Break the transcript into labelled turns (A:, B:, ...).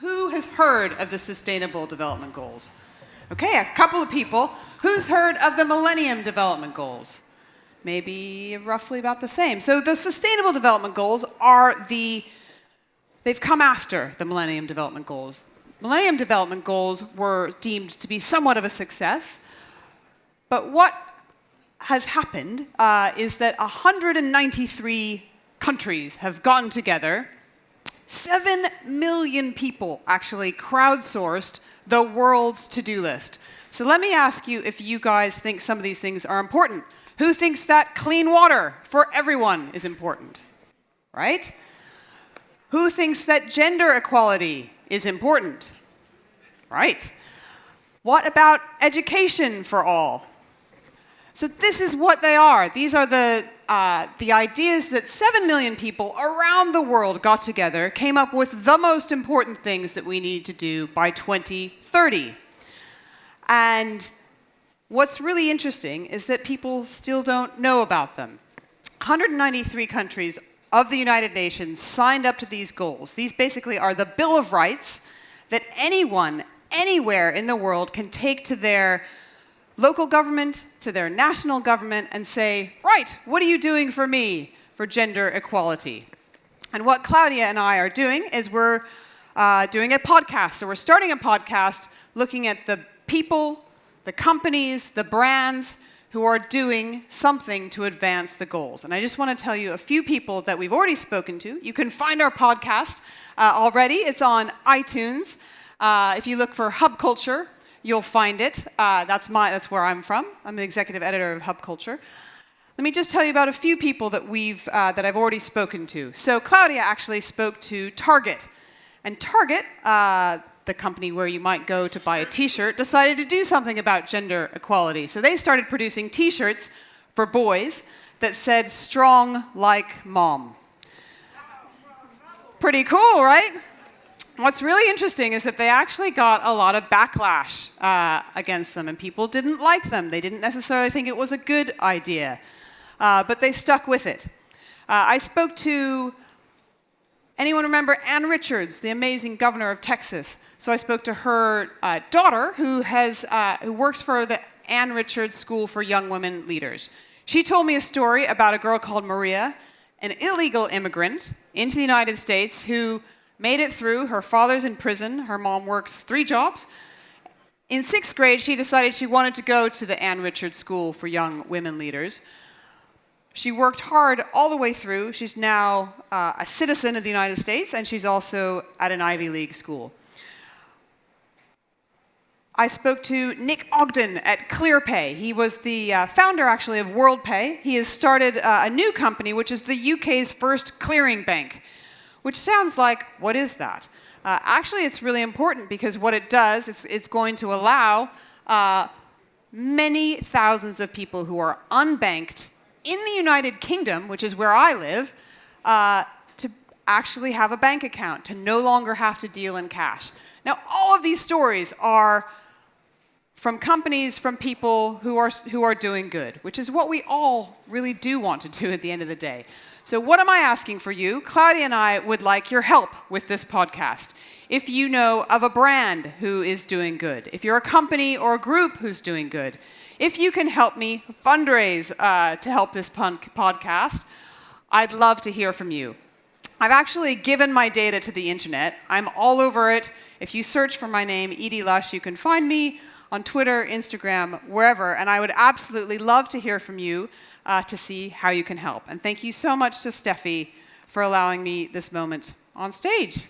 A: Who has heard of the Sustainable Development Goals? Okay, a couple of people. Who's heard of the Millennium Development Goals? Maybe roughly about the same. So the Sustainable Development Goals are they've come after the Millennium Development Goals. Millennium Development Goals were deemed to be somewhat of a success, but what has happened is that 193 countries have gotten together. 7 million people actually crowdsourced the world's to-do list. So let me ask you if you guys think some of these things are important. Who thinks that clean water for everyone is important? Right? Who thinks that gender equality is important? Right. What about education for all? So this is what they are. These are the ideas that 7 million people around the world got together, came up with the most important things that we need to do by 2030. And what's really interesting is that people still don't know about them. 193 countries of the United Nations signed up to these goals. These basically are the Bill of Rights that anyone, anywhere in the world can take to their local government, to their national government, and say, right, what are you doing for me for gender equality? And what Claudia and I are doing is we're doing a podcast. So we're starting a podcast looking at the people, the companies, the brands who are doing something to advance the goals. And I just want to tell you a few people that we've already spoken to. You can find our podcast already. It's on iTunes. If you look for Hubb Culture, you'll find it. That's where I'm from. I'm the executive editor of Hubb Culture. Let me just tell you about a few people that that I've already spoken to. So Claudia actually spoke to Target. And Target, the company where you might go to buy a t-shirt, decided to do something about gender equality. So they started producing t-shirts for boys that said, "Strong like mom." Pretty cool, right? What's really interesting is that they actually got a lot of backlash against them, and people didn't like them. They didn't necessarily think it was a good idea, but they stuck with it. I spoke to, anyone remember Ann Richards, the amazing governor of Texas? So I spoke to her daughter, who works for the Ann Richards School for Young Women Leaders. She told me a story about a girl called Maria, an illegal immigrant into the United States who made it through. Her father's in prison. Her mom works 3 jobs. In 6th grade, she decided she wanted to go to the Ann Richards School for Young Women Leaders. She worked hard all the way through. She's now a citizen of the United States, and she's also at an Ivy League school. I spoke to Nick Ogden at ClearPay. He was the founder, actually, of WorldPay. He has started a new company, which is the UK's first clearing bank. Which sounds like, what is that? Actually, it's really important because what it does, it's going to allow many thousands of people who are unbanked in the United Kingdom, which is where I live, to actually have a bank account, to no longer have to deal in cash. Now, all of these stories are from companies, from people who are doing good, which is what we all really do want to do at the end of the day. So what am I asking for you? Claudia and I would like your help with this podcast. If you know of a brand who is doing good, if you're a company or a group who's doing good, if you can help me fundraise to help this podcast, I'd love to hear from you. I've actually given my data to the internet. I'm all over it. If you search for my name, Edie Lush, you can find me on Twitter, Instagram, wherever, and I would absolutely love to hear from you to see how you can help. And thank you so much to Steffi for allowing me this moment on stage.